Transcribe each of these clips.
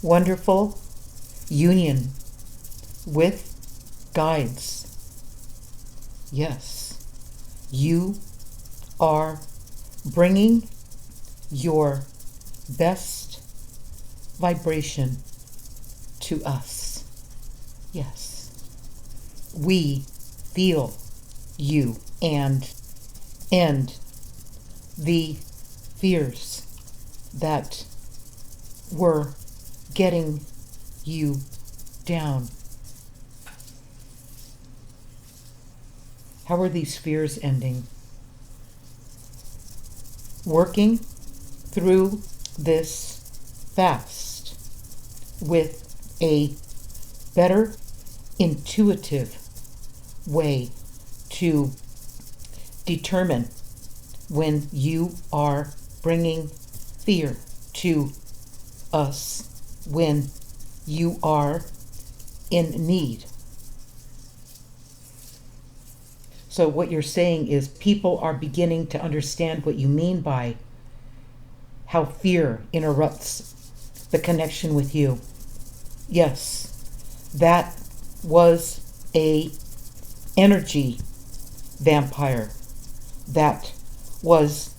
wonderful union with guides. Yes, you are bringing your best vibration to us. Yes, we feel you and end the fears that were getting you down. How are these fears ending? Working through this fast with a better intuitive way to determine when you are bringing fear to us, when you are in need. So what you're saying is people are beginning to understand what you mean by how fear interrupts the connection with you. Yes, that was a energy vampire that was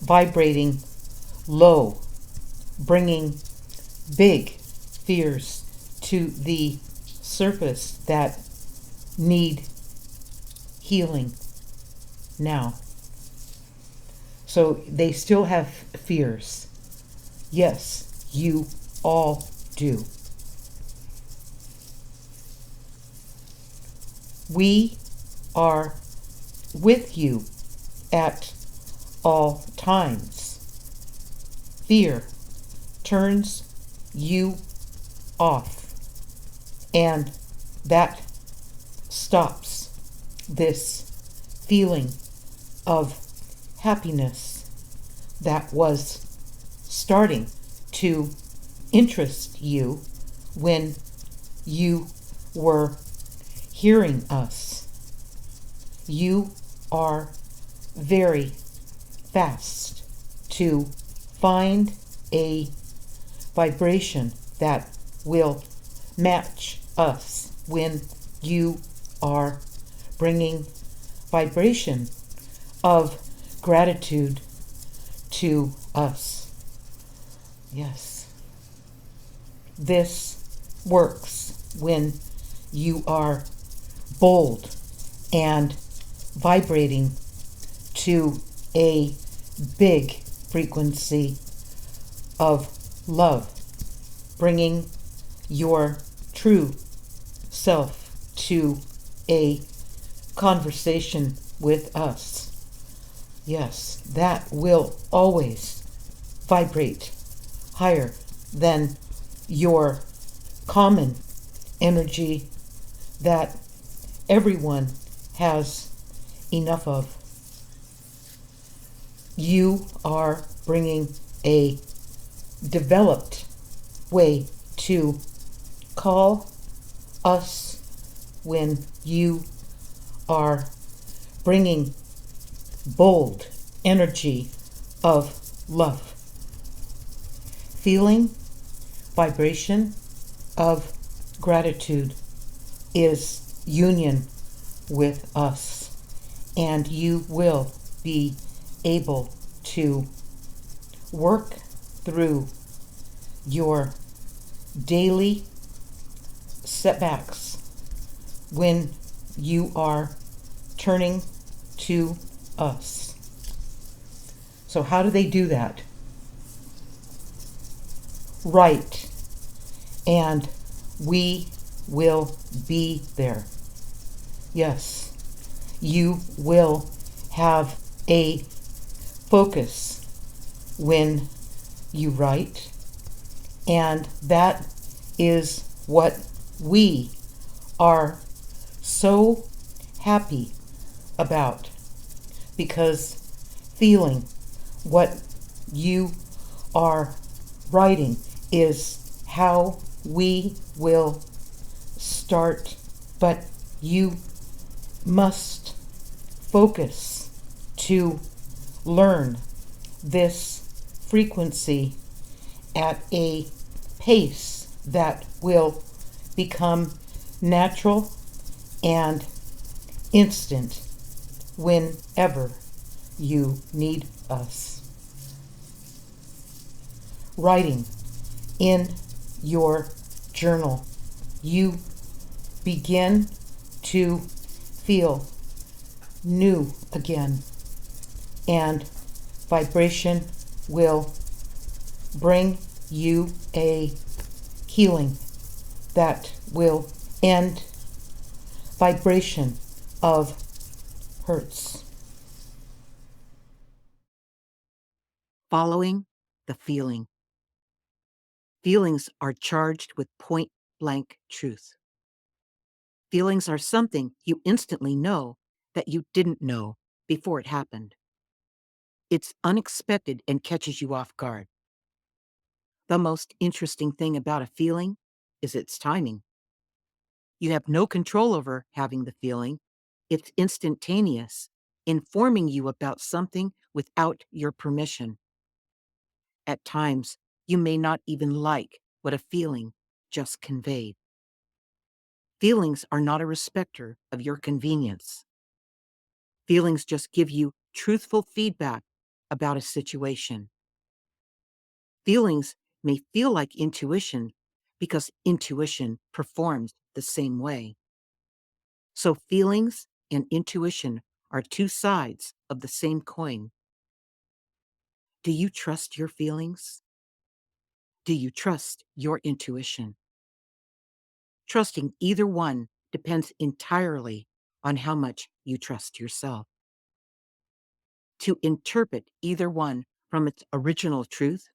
vibrating low, bringing big fears to the surface that need healing now. So they still have fears. Yes, you all do. We are with you at all times. Fear turns you off, and that stops this feeling of happiness that was starting to interest you when you were hearing us. You are very fast to find a vibration that will match us when you are bringing vibration of gratitude to us. Yes. This works when you are bold and vibrating to a big frequency of love, bringing your true self to a conversation with us. Yes, that will always vibrate higher than your common energy that everyone has enough of. You are bringing a developed way to call us when you are bringing bold energy of love. Feeling vibration of gratitude is union with us, and you will be able to work through your daily setbacks when you are turning to us. So how do they do that? Right. And we will be there. Yes, you will have a focus when you write, and that is what we are so happy about, because feeling what you are writing is how we will start, but you must focus to learn this frequency at a pace that will become natural and instant whenever you need us. Writing in your journal, you begin to feel new again, and vibration will bring you a healing that will end vibration of hurts. Following the feeling. Feelings are charged with point blank truth. Feelings are something you instantly know that you didn't know before it happened. It's unexpected and catches you off guard. The most interesting thing about a feeling is its timing. You have no control over having the feeling. It's instantaneous, informing you about something without your permission. At times, you may not even like what a feeling just conveyed. Feelings are not a respecter of your convenience. Feelings just give you truthful feedback about a situation. Feelings may feel like intuition because intuition performs the same way. So feelings and intuition are two sides of the same coin. Do you trust your feelings? Do you trust your intuition? Trusting either one depends entirely on how much you trust yourself. To interpret either one from its original truth,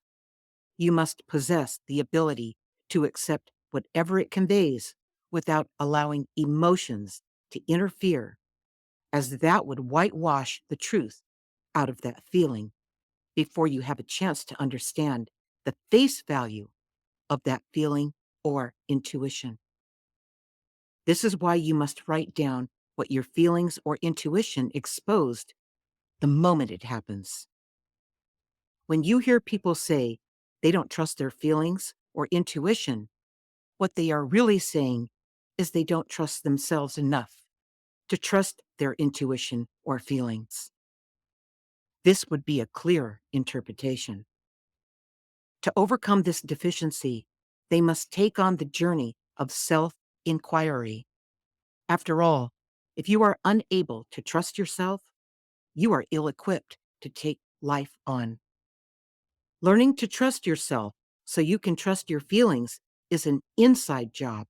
you must possess the ability to accept whatever it conveys without allowing emotions to interfere, as that would whitewash the truth out of that feeling before you have a chance to understand the face value of that feeling or intuition. This is why you must write down what your feelings or intuition exposed the moment it happens. When you hear people say they don't trust their feelings or intuition, what they are really saying is they don't trust themselves enough to trust their intuition or feelings. This would be a clear interpretation. To overcome this deficiency, they must take on the journey of self-inquiry. After all, if you are unable to trust yourself, you are ill-equipped to take life on. Learning to trust yourself so you can trust your feelings is an inside job.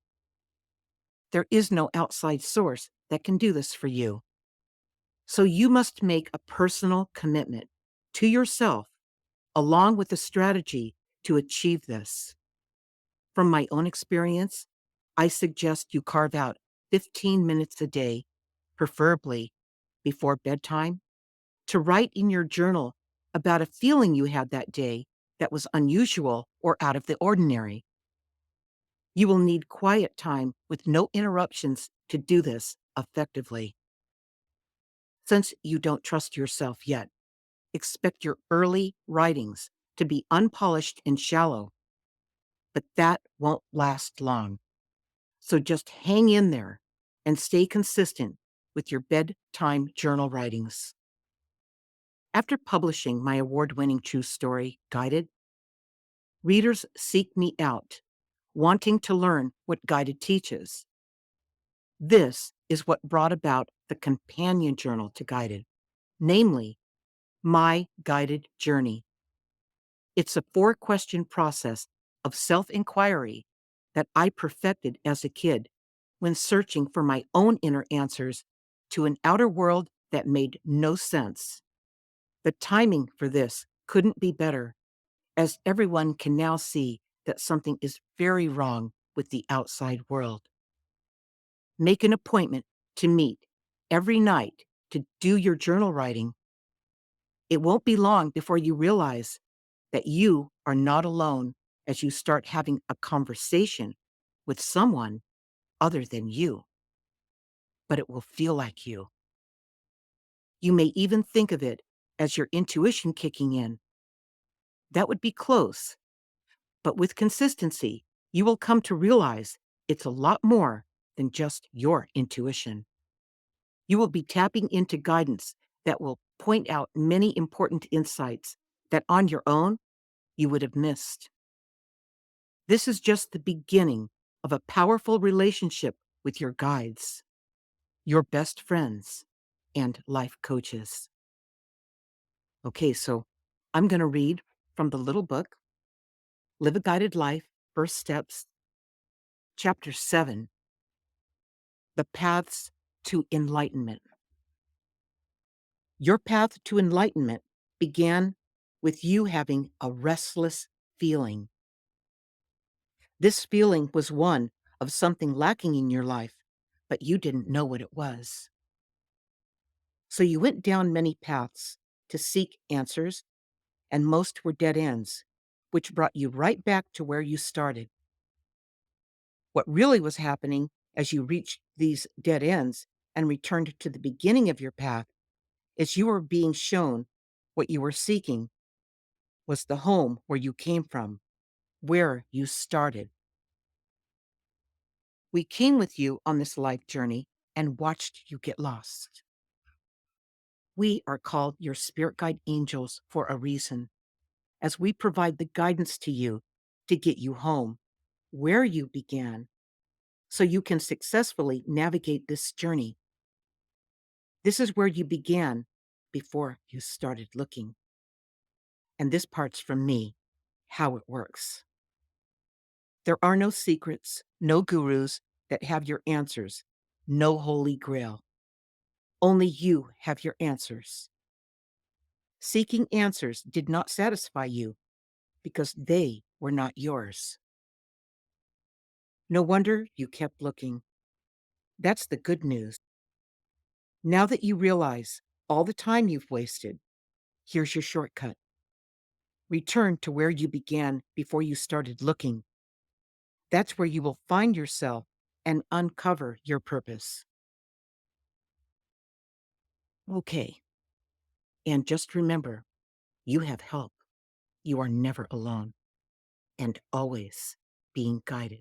There is no outside source that can do this for you. So you must make a personal commitment to yourself along with a strategy to achieve this. From my own experience, I suggest you carve out 15 minutes a day, preferably before bedtime, to write in your journal about a feeling you had that day that was unusual or out of the ordinary. You will need quiet time with no interruptions to do this effectively. Since you don't trust yourself yet, expect your early writings to be unpolished and shallow, but that won't last long. So just hang in there and stay consistent with your bedtime journal writings. After publishing my award-winning true story, Guided, readers seek me out, wanting to learn what Guided teaches. This is what brought about the companion journal to Guided, namely, My Guided Journey. It's a 4-question process of self-inquiry that I perfected as a kid when searching for my own inner answers to an outer world that made no sense. The timing for this couldn't be better, as everyone can now see that something is very wrong with the outside world. Make an appointment to meet every night to do your journal writing. It won't be long before you realize that you are not alone as you start having a conversation with someone other than you. But it will feel like you. You may even think of it as your intuition kicking in. That would be close, But with consistency, you will come to realize it's a lot more than just your intuition. You will be tapping into guidance that will point out many important insights that on your own you would have missed. This is just the beginning of a powerful relationship with your guides, your best friends, and life coaches. Okay, so I'm going to read from the little book, Live a Guided Life, First Steps, Chapter 7, The Paths to Enlightenment. Your path to enlightenment began with you having a restless feeling. This feeling was one of something lacking in your life, but you didn't know what it was. So you went down many paths to seek answers, and most were dead ends, which brought you right back to where you started. What really was happening as you reached these dead ends and returned to the beginning of your path is you were being shown what you were seeking was the home where you came from, where you started. We came with you on this life journey and watched you get lost. We are called your spirit guide angels for a reason, as we provide the guidance to you to get you home, where you began, so you can successfully navigate this journey. This is where you began before you started looking. And this part's from me, how it works. There are no secrets, no gurus that have your answers, no holy grail. Only you have your answers. Seeking answers did not satisfy you because they were not yours. No wonder you kept looking. That's the good news. Now that you realize all the time you've wasted, here's your shortcut. Return to where you began before you started looking. That's where you will find yourself and uncover your purpose. Okay. And just remember, you have help. You are never alone and always being guided.